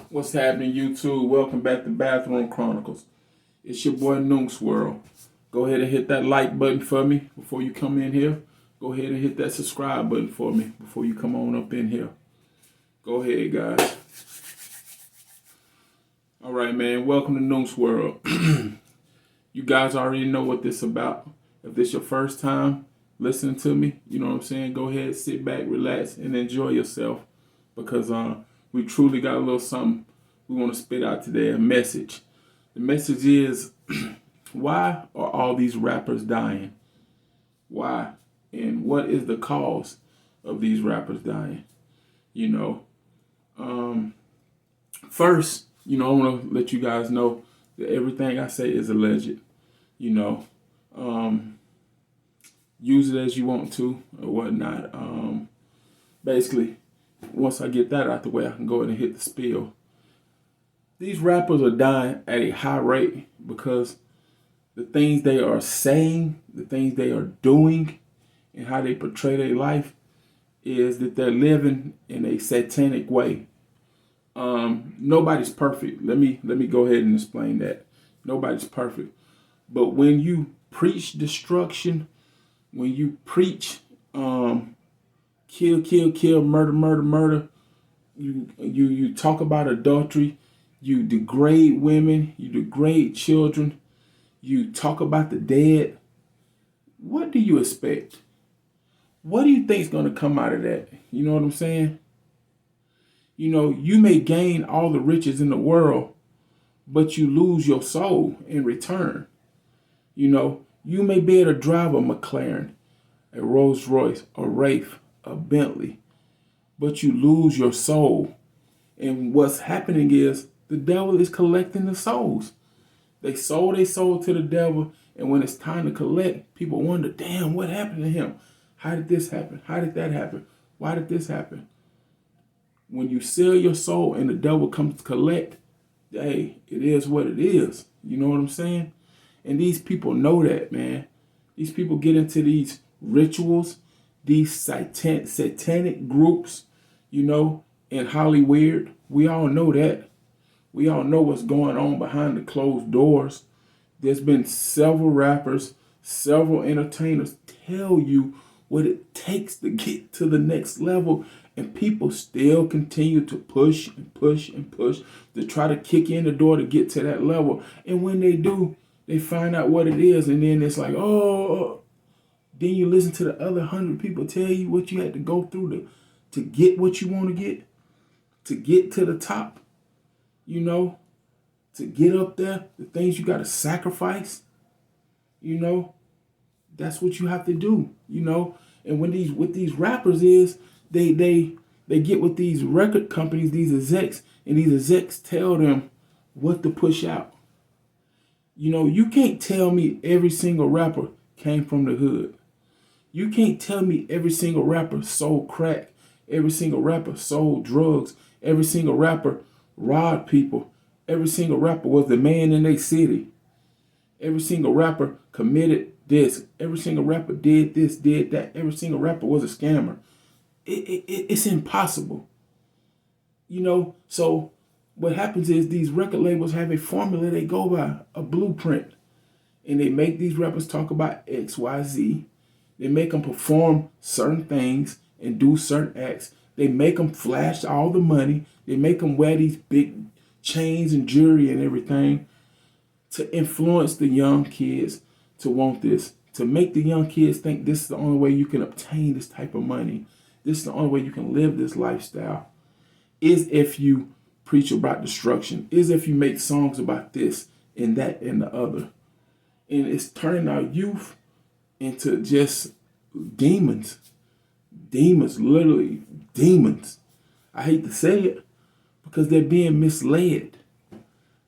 What's happening, YouTube? Welcome back to Bathroom Chronicles. It's your boy Nunks World. Go ahead and hit that like button for me before you come in here. Go ahead and hit that subscribe button for me before you come on up in here. Go ahead, guys. All right, man. Welcome to Nunks World. You guys already know what this is about. If this your first time listening to me, you know what I'm saying? Go ahead, sit back, relax, and enjoy yourself because we truly got a little something we want to spit out today, a message. The message is, why are all these rappers dying? Why? And what is the cause of these rappers dying? You know, first, I want to let you guys know that everything I say is alleged. You know, use it as you want to or whatnot. Basically, once I get that out the way, I can go ahead and hit the spill. These rappers are dying at a high rate because the things they are saying, the things they are doing, and how they portray their life is that they're living in a satanic way. Nobody's perfect. Let me go ahead and explain that. Nobody's perfect. But when you preach destruction, when you preach kill, kill, kill, murder, murder, murder, you talk about adultery, you degrade women, you degrade children, you talk about the dead, what do you expect? What do you think is going to come out of that? You know what I'm saying? You know, you may gain all the riches in the world, but you lose your soul in return. You know, you may be able to drive a McLaren, a Rolls Royce, a Wraith, a Bentley, but you lose your soul. And what's happening is the devil is collecting the souls. They sold their soul to the devil, and when it's time to collect, people wonder, damn, what happened to him? How did this happen? How did that happen? Why did this happen? When you sell your soul and the devil comes to collect, hey, it is what it is. You know what I'm saying? And these people know that, man. These people get into these rituals, these satanic groups, in Hollywood. We all know that. We all know what's going on behind the closed doors. There's been several rappers, several entertainers tell you what it takes to get to the next level, and people still continue to push and push and push to try to kick in the door to get to that level. And when they do, they find out what it is, and then it's like, oh, then you listen to the other 100 people tell you what you had to go through to get what you want to get to the top, to get up there, the things you got to sacrifice, that's what you have to do, And with these rappers is they get with these record companies, these execs, and these execs tell them what to push out. You can't tell me every single rapper came from the hood. You can't tell me every single rapper sold crack, every single rapper sold drugs, every single rapper robbed people, every single rapper was the man in their city, every single rapper committed this, every single rapper did this, did that, every single rapper was a scammer. It's impossible. So what happens is these record labels have a formula they go by, a blueprint. And they make these rappers talk about X, Y, Z. They make them perform certain things and do certain acts. They make them flash all the money. They make them wear these big chains and jewelry and everything to influence the young kids to want this, to make the young kids think this is the only way you can obtain this type of money. This is the only way you can live this lifestyle, is if you preach about destruction, is if you make songs about this and that and the other. And it's turning our youth into just demons. Demons, literally demons. I hate to say it because they're being misled.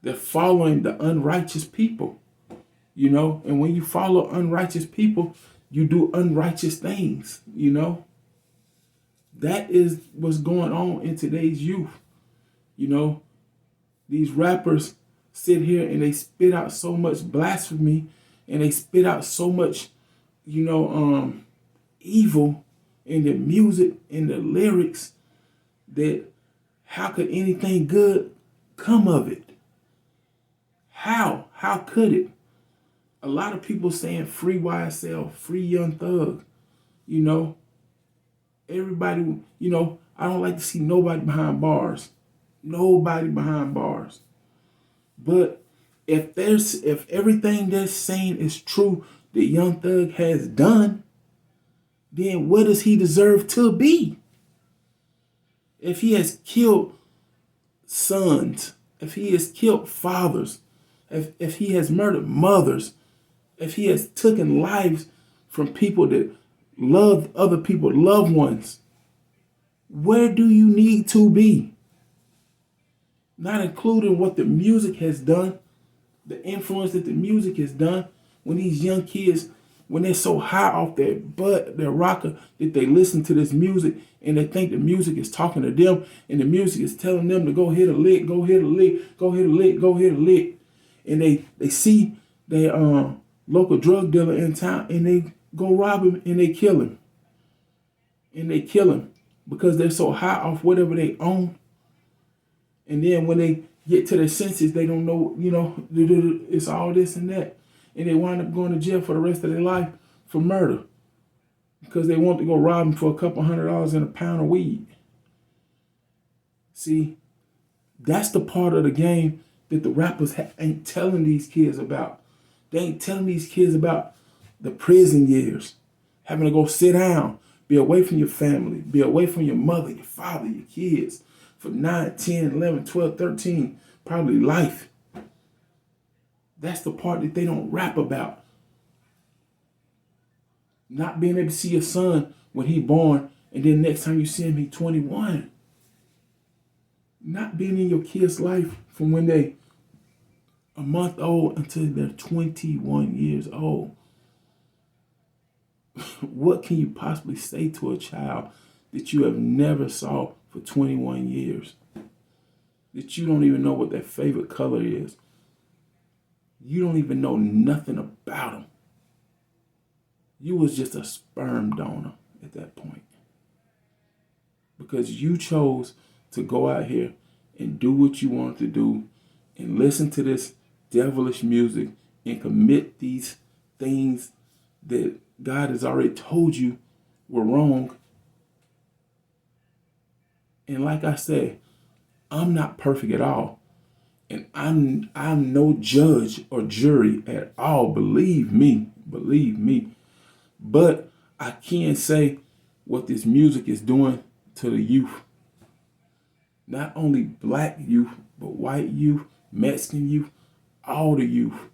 They're following the unrighteous people, And when you follow unrighteous people, you do unrighteous things, That is what's going on in today's youth. These rappers sit here and they spit out so much blasphemy and they spit out so much, evil in the music, in the lyrics, that how could anything good come of it? How? How could it? A lot of people saying free YSL, free Young Thug. You know, everybody, I don't like to see nobody behind bars. Nobody behind bars. But if everything they're saying is true that Young Thug has done, then what does he deserve to be? If he has killed sons, if he has killed fathers, if he has murdered mothers, if he has taken lives from people that love other people, loved ones, where do you need to be? Not including what the music has done, the influence that the music has done when these young kids, when they're so high off their butt, their rocker, that they listen to this music and they think the music is talking to them and the music is telling them to go hit a lick, go hit a lick, go hit a lick, go hit a lick. And they see their local drug dealer in town and they go rob him and they kill him. And they kill him because they're so high off whatever they own. And then when they get to their senses, they don't know, it's all this and that. And they wind up going to jail for the rest of their life for murder because they want to go rob him for a couple $100 and a pound of weed. See, that's the part of the game that the rappers ain't telling these kids about. They ain't telling these kids about the prison years, having to go sit down, be away from your family, be away from your mother, your father, your kids for 9, 10, 11, 12, 13, probably life. That's the part that they don't rap about. Not being able to see your son when he's born and then next time you see him, he's 21. Not being in your kid's life from when they a month old until they're 21 years old. What can you possibly say to a child that you have never saw for 21 years? That you don't even know what their favorite color is. You don't even know nothing about them. You was just a sperm donor at that point. Because you chose to go out here and do what you wanted to do and listen to this devilish music and commit these things that God has already told you were wrong. And like I said, I'm not perfect at all. And I'm no judge or jury at all. Believe me. But I can say what this music is doing to the youth. Not only black youth, but white youth, Mexican youth, all the youth.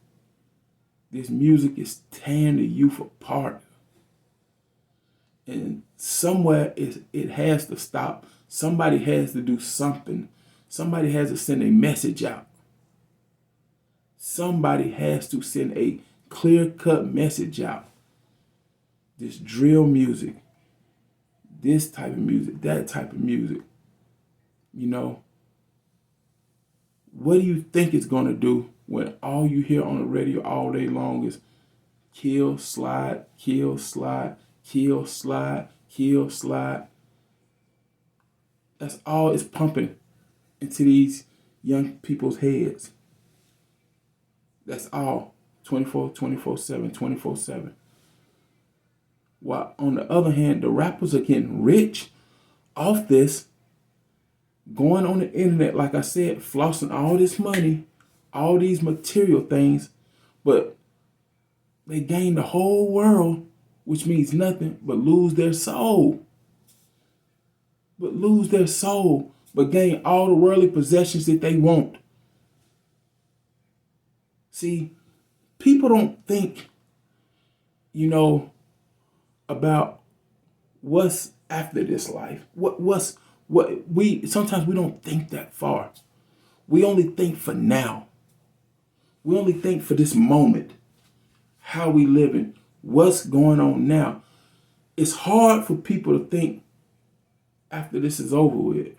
This music is tearing the youth apart. And somewhere it has to stop. Somebody has to do something. Somebody has to send a message out. Somebody has to send a clear-cut message out. This drill music, this type of music, that type of music, what do you think it's going to do when all you hear on the radio all day long is kill, slide, kill, slide, kill, slide, kill, slide? That's all it's pumping into these young people's heads. That's all. 24/7, 24/7. While on the other hand, the rappers are getting rich off this, going on the internet, like I said, flossing all this money, all these material things, but they gain the whole world, which means nothing, but lose their soul. But gain all the worldly possessions that they want. See, people don't think, about what's after this life. Sometimes we don't think that far. We only think for now. We only think for this moment. How we living, what's going on now. It's hard for people to think after this is over with.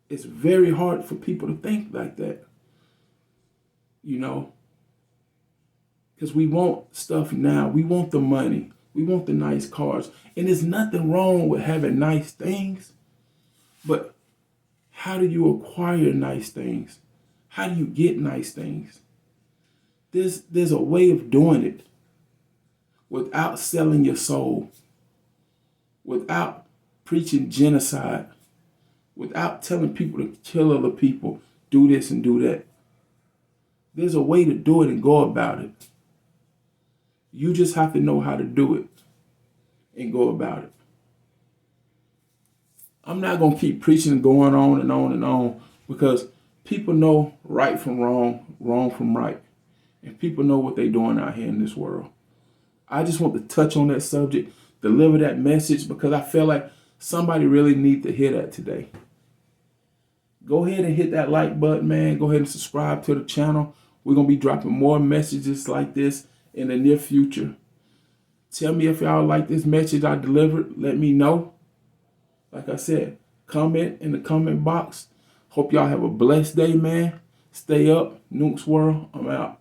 It's very hard for people to think like that. Because we want stuff now. We want the money. We want the nice cars. And there's nothing wrong with having nice things. But How do you acquire nice things? How do you get nice things? There's a way of doing it without selling your soul, without preaching genocide, without telling people to kill other people, do this and do that. There's a way to do it and go about it. You just have to know how to do it and go about it. I'm not going to keep preaching and going on and on and on, because people know right from wrong, wrong from right. And people know what they're doing out here in this world. I just want to touch on that subject, deliver that message, because I feel like somebody really needs to hear that today. Go ahead and hit that like button, man. Go ahead and subscribe to the channel. We're going to be dropping more messages like this in the near future. Tell me if y'all like this message I delivered. Let me know. Like I said, comment in the comment box. Hope y'all have a blessed day, man. Stay up. Nukes World, I'm out.